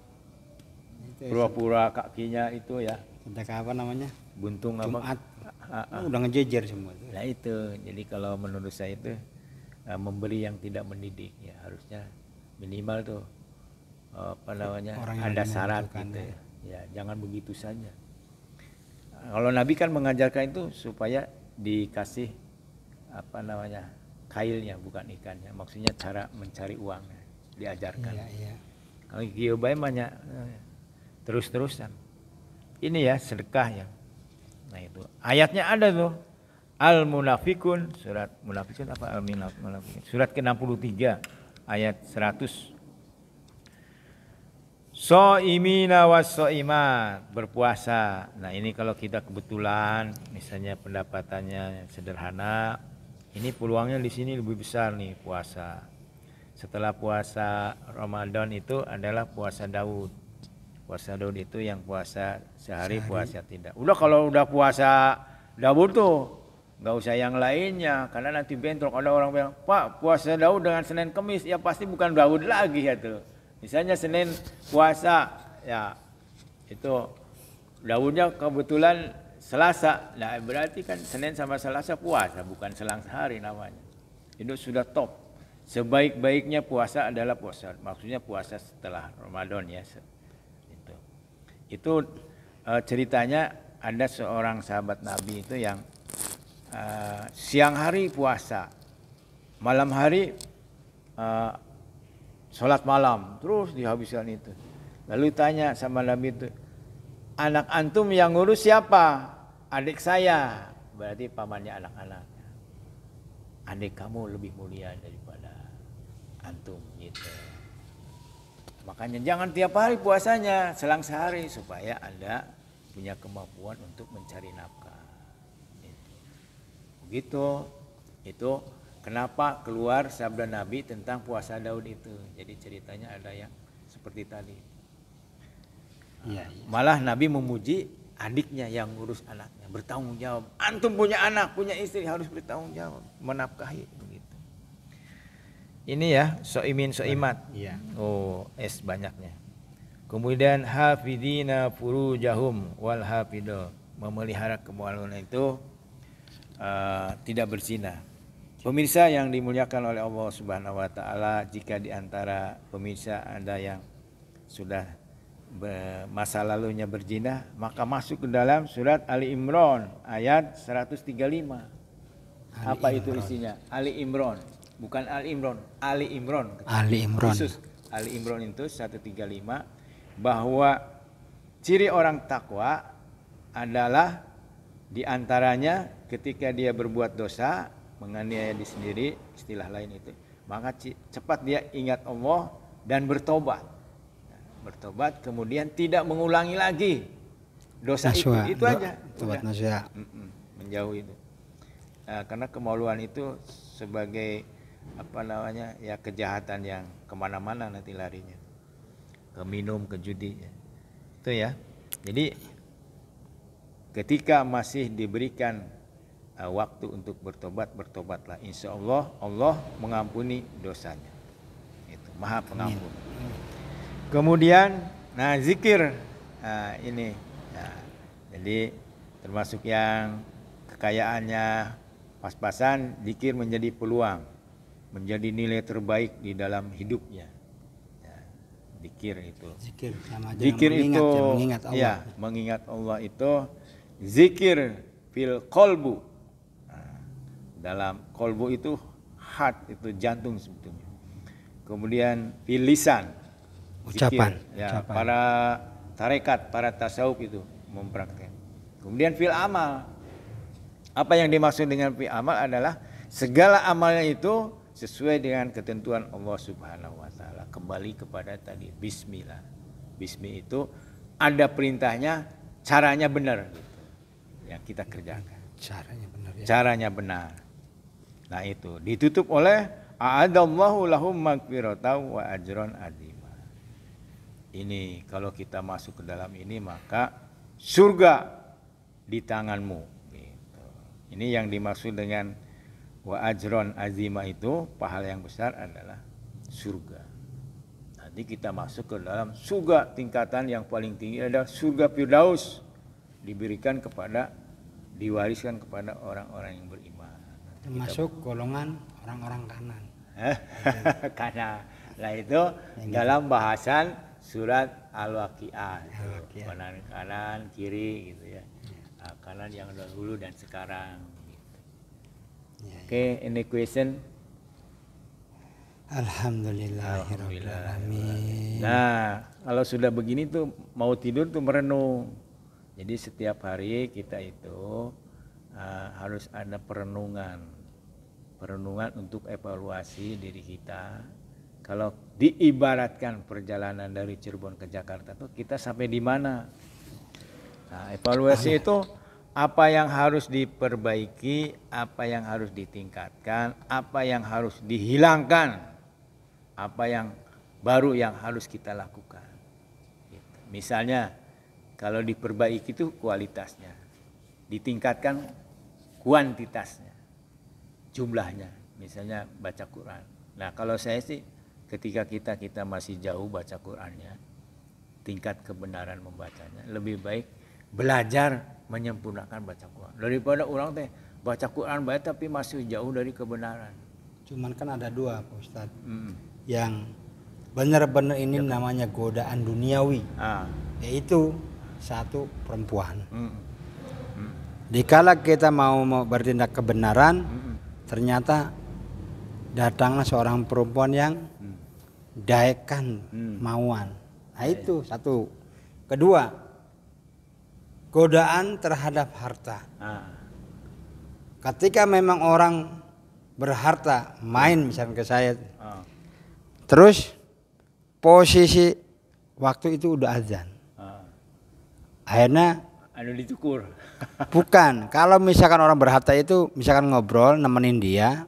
pura-pura kakinya itu ya. Sedekah apa namanya? Buntung Jumat. apa? Udah ngejejer semua. Nah itu. Jadi kalau menurut saya itu memberi yang tidak mendidik ya, harusnya minimal tuh apa namanya, ada syarat gitu ya. Ya, jangan begitu saja. Kalau Nabi kan mengajarkan itu supaya dikasih apa namanya, kailnya bukan ikannya, maksudnya cara mencari uangnya diajarkan. Iya. Kalau giobay banyak terus-terusan. Ini ya sedekah ya. Nah itu ayatnya ada tuh, Al-Munafikun, surat Munafikun apa Al-Munafikun, surat ke-63 ayat 100. So'imina was-so'imat, berpuasa. Nah ini kalau kita kebetulan misalnya pendapatannya sederhana, ini peluangnya di sini lebih besar nih puasa. setelah puasa Ramadan itu adalah puasa Daud. Puasa Daud itu yang puasa sehari, puasa tidak. Udah kalau udah puasa Daud tuh nggak usah yang lainnya, karena nanti bentrok. Ada orang bilang, Pak puasa Daud dengan Senin Kemis, ya pasti bukan Daud lagi ya tuh. Misalnya Senin puasa, ya itu Daudnya kebetulan Selasa, nah berarti kan Senin sama Selasa puasa, bukan selang sehari namanya. Itu sudah top. Sebaik-baiknya puasa adalah puasa, maksudnya puasa setelah Ramadan ya. Itu ceritanya ada seorang sahabat Nabi itu yang siang hari puasa, malam hari sholat malam, terus dihabiskan itu. Lalu tanya sama Nabi itu, anak antum yang ngurus siapa? Adik saya, berarti pamannya anak-anaknya. Adik kamu lebih mulia daripada antum gitu. Makanya jangan tiap hari puasanya, selang sehari supaya Anda punya kemampuan untuk mencari nafkah. Begitu. Itu kenapa keluar sabda Nabi tentang puasa Daud itu. Jadi ceritanya ada yang seperti tadi. Iya. Malah Nabi memuji adiknya yang ngurus anaknya, bertanggung jawab. Antum punya anak, punya istri harus bertanggung jawab, menafkahi begitu. Ini ya, soimin soimat. Iya. Oh, es banyaknya. Kemudian hafidina furujahum wal hafido, memelihara kemaluan itu tidak berzina. Pemirsa yang dimuliakan oleh Allah Subhanahu wa taala, jika di antara pemirsa ada yang sudah masa lalunya berzina, maka masuk ke dalam surat Ali Imran ayat 135. Apa itu isinya? Ali Imran. Bukan Ali Imran, Ali Imran. Ali Imran. Khusus Ali Imran itu 135, bahwa ciri orang takwa adalah diantaranya ketika dia berbuat dosa, menganiaya diri sendiri, istilah lain itu, maka cepat dia ingat Allah dan bertobat. Bertobat kemudian tidak mengulangi lagi dosa itu aja. Tobat nasuha. Menjauh itu. Karena kemaluan itu sebagai apa namanya ya, kejahatan yang kemana-mana nanti larinya, ke minum, ke judi itu ya. Jadi ketika masih diberikan waktu untuk bertobat, bertobatlah, insya Allah Allah mengampuni dosanya, itu Maha Pengampun. Kemudian nah zikir, ini nah, jadi termasuk yang kekayaannya pas-pasan, zikir menjadi peluang, menjadi nilai terbaik di dalam hidupnya. Ya, zikir itu. Zikir itu, mengingat Allah. Ya, mengingat Allah itu zikir fil qalbu. Nah, dalam qalbu itu heart, itu jantung sebetulnya. Kemudian fil lisan, ucapan. Ya, ucapan. para tarekat, para tasawuf itu mempraktek. Kemudian fil amal. Apa yang dimaksud dengan fil amal adalah segala amalnya itu sesuai dengan ketentuan Allah Subhanahu wa taala, kembali kepada tadi bismillah. Bismi itu ada perintahnya, caranya benar gitu. Yang kita kerjakan. Caranya benar ya. Caranya benar. Nah, itu ditutup oleh a'adallahu lahum maghfiratan wa ajron azima. Ini kalau kita masuk ke dalam ini maka surga di tanganmu gitu. Ini yang dimaksud dengan wa ajron azima, itu pahala yang besar adalah surga. Nanti kita masuk ke dalam surga, tingkatan yang paling tinggi adalah surga Firdaus, diberikan kepada, diwariskan kepada orang-orang yang beriman. Termasuk golongan orang-orang kanan. Karena lah itu dalam bahasan surat Al-Waqiah, kanan kiri gitu ya. Kanan yang dahulu dan sekarang. Oke, any question? Alhamdulillahirrahmanirrahim. Nah, kalau sudah begini tuh mau tidur tuh merenung. Jadi setiap hari kita itu harus ada perenungan untuk evaluasi diri kita. Kalau diibaratkan perjalanan dari Cirebon ke Jakarta tuh kita sampai di mana? Nah, evaluasi itu apa yang harus diperbaiki, apa yang harus ditingkatkan, apa yang harus dihilangkan, apa yang baru yang harus kita lakukan. Gitu. Misalnya kalau diperbaiki itu kualitasnya, ditingkatkan kuantitasnya, jumlahnya. Misalnya baca Quran. Nah kalau saya sih ketika kita masih jauh baca Qurannya, tingkat kebenaran membacanya, lebih baik belajar menyempurnakan baca Quran daripada orang teh baca Quran baik tapi masih jauh dari kebenaran. Cuman kan ada dua Pak Ustadz, yang benar-benar ini namanya godaan duniawi, yaitu satu perempuan. Dikala kita mau bertindak kebenaran, ternyata datanglah seorang perempuan yang daekan mauan. Nah itu satu. Kedua, godaan terhadap harta. Ketika memang orang berharta, main misalnya ke saya, terus posisi waktu itu udah azan, akhirnya dicukur. Bukan, kalau misalkan orang berharta itu misalkan ngobrol nemenin dia,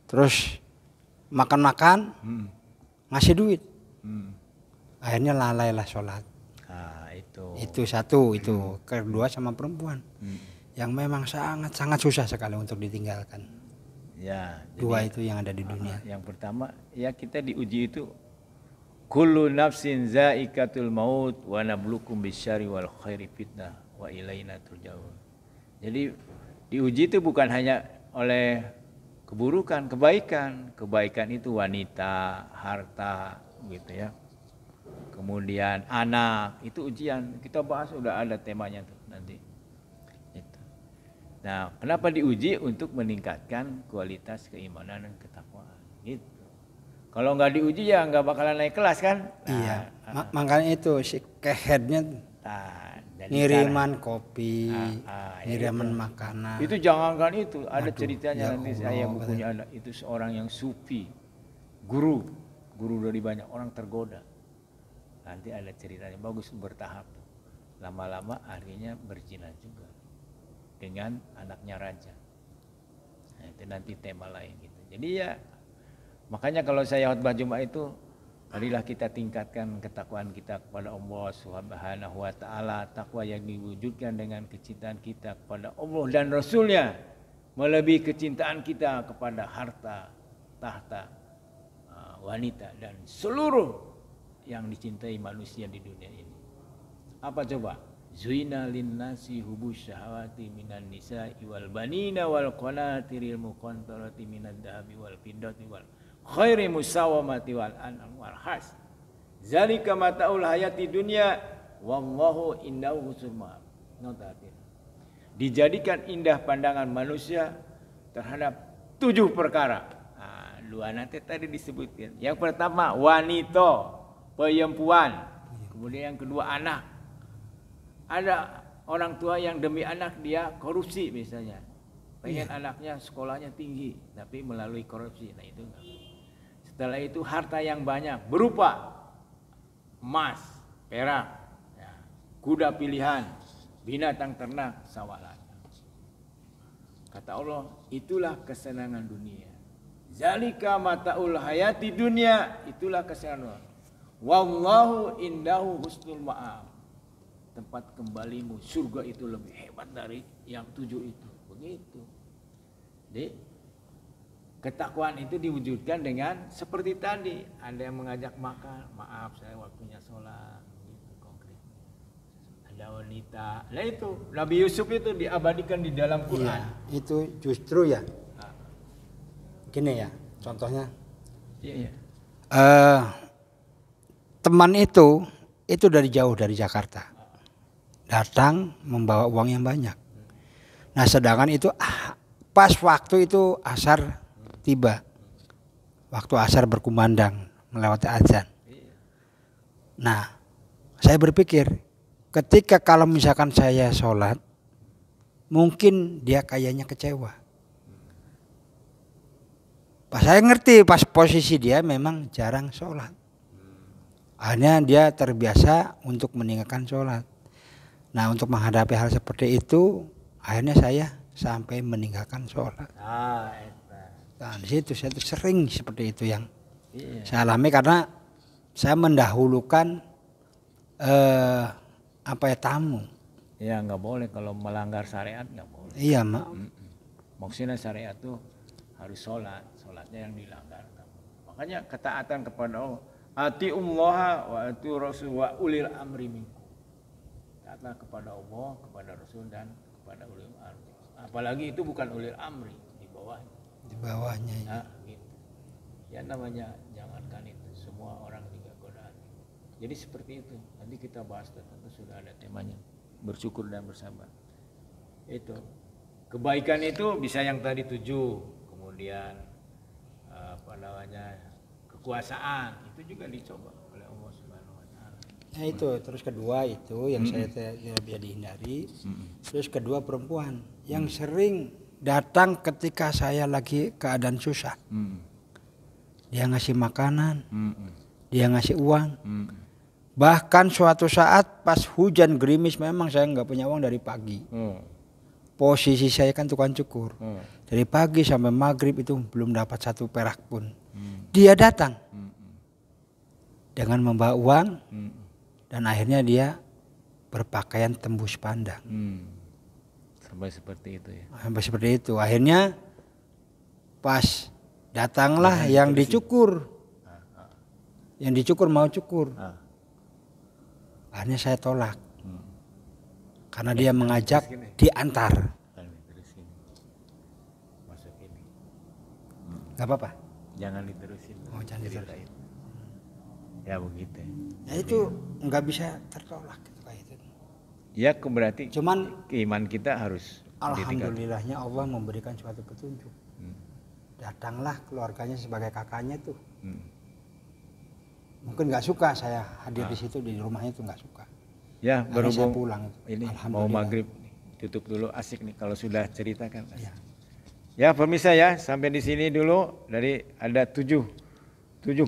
terus makan-makan, ngasih duit, akhirnya lalailah sholat. Itu satu, itu. Kedua sama perempuan, yang memang sangat susah sekali untuk ditinggalkan. Ya, dua itu yang ada di dunia. Yang pertama ya kita diuji itu kullu nafsin zaikatul maut wa nabluukum bisyarri wal khairi fitnah wa ilaina turja'un. Jadi diuji itu bukan hanya oleh keburukan, kebaikan. Kebaikan itu wanita, harta gitu ya. Kemudian anak, itu ujian. Kita bahas udah ada temanya tuh nanti. Itu. Nah, kenapa diuji? Untuk meningkatkan kualitas keimanan dan ketakwaan. Gitu. Kalau nggak diuji ya nggak bakalan naik kelas kan? Iya. Makanya itu si keheadnya ngiriman kopi, ngiriman makanan. Itu jangankan itu, ada ceritanya ya nanti Allah, saya bukunya ada. Itu seorang yang sufi, guru dari banyak orang tergoda. Nanti ada ceritanya bagus, bertahap. Lama-lama akhirnya berzina juga dengan anaknya raja. Nah, itu nanti tema lain gitu. Jadi ya makanya kalau saya khutbah Jumat itu, marilah kita tingkatkan ketakwaan kita kepada Allah Subhanahu wa taala, takwa yang diwujudkan dengan kecintaan kita kepada Allah dan Rasul-Nya, melebihi kecintaan kita kepada harta, tahta, wanita dan seluruh yang dicintai manusia di dunia ini. Apa coba? Zuina linnasi hubus syahawati minan nisa'i wal banina wal qanatiril muqantarati minad dhahabi wal fiddati wal khairi musawamati wal an'am wal has. Zalika mataul hayati dunya wallahu indahu husnul ma'ab. Dijadikan indah pandangan manusia terhadap 7 perkara. Nah, dua nanti tadi disebutkan. Yang pertama wanita, perempuan. Kemudian yang kedua anak. Ada orang tua yang demi anak dia korupsi misalnya. Pengen anaknya sekolahnya tinggi tapi melalui korupsi. Nah itu enggak. Setelah itu harta yang banyak berupa emas, perak, ya, kuda pilihan, binatang ternak, sawalan. Kata Allah, itulah kesenangan dunia. Zalika mataul hayati dunia, itulah kesenangan. Wallahu indahu husnul ma'ab. Tempat kembalimu surga itu lebih hebat dari yang 7 itu. Begitu. Jadi ketakwaan itu diwujudkan dengan seperti tadi, ada yang mengajak makan, maaf saya waktunya sholat, gitu konkret. Ada wanita, nah itu Nabi Yusuf itu diabadikan di dalam Quran. Iya, itu justru ya. Gini ya, contohnya. Iya. Teman itu dari jauh dari Jakarta, datang membawa uang yang banyak. Nah sedangkan itu pas waktu itu asar tiba, waktu asar berkumandang melewati azan. Nah saya berpikir ketika kalau misalkan saya sholat, mungkin dia kayaknya kecewa. Pas saya ngerti pas posisi dia memang jarang sholat. Akhirnya dia terbiasa untuk meninggalkan sholat. Nah untuk menghadapi hal seperti itu, akhirnya saya sampai meninggalkan sholat. Nah di situ saya sering seperti itu yang Iya. Saya alami karena saya mendahulukan tamu. Ya nggak boleh kalau melanggar syariat nggak boleh. Iya, Mak. Maksudnya syariat tuh harus sholatnya yang dilanggar. Makanya ketaatan kepada Allah. Atiullaha wa atiur rasul wa ulil amri minkum. Taatlah kepada Allah, kepada Rasul dan kepada ulil amri. Apalagi itu bukan ulil amri, di bawahnya. Di bawahnya. Ya. Nah, gitu. Ya namanya jangankan itu, semua orang juga godaan. Jadi seperti itu. Nanti kita bahas tentu sudah ada temanya. Bersyukur dan bersabar. Itu. Kebaikan itu bisa yang tadi 7, kemudian kekuasaan itu juga dicoba oleh Allah Subhanahu wa taala. Nah itu, terus kedua itu yang saya tidak bisa dihindari. Terus kedua perempuan yang sering datang ketika saya lagi keadaan susah. Dia ngasih makanan, dia ngasih uang. Bahkan suatu saat pas hujan gerimis, memang saya nggak punya uang dari pagi. Posisi saya kan tukang cukur. Dari pagi sampai maghrib itu belum dapat 1 perak pun. Dia datang dengan membawa uang dan akhirnya dia berpakaian tembus pandang. Sampai seperti itu ya. Sampai seperti itu. Akhirnya pas datanglah yang dicukur. Yang dicukur mau cukur. Akhirnya saya tolak. Karena dia mengajak diantar. Masuk ini. Gak apa-apa. Jangan diterusin. Oh, jangan diterusin. Ya begitu. Ya itu nggak bisa tertolak gitu kayak itu. Ya berarti Cuman iman kita harus alhamdulillahnya Allah memberikan suatu petunjuk. Datanglah keluarganya sebagai kakaknya tuh. Mungkin nggak suka saya hadir di situ, di rumahnya tuh nggak suka. Ya berhubung saya pulang. Ini mau maghrib, tutup dulu, asik nih kalau sudah ceritakan. Ya. Ya pemirsa ya, sampai di sini dulu. Dari ada 7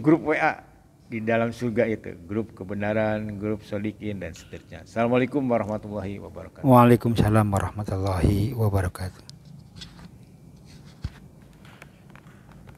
grup WA di dalam surga itu, grup kebenaran, grup sholikin dan seterusnya. Assalamualaikum warahmatullahi wabarakatuh. Waalaikumsalam warahmatullahi wabarakatuh.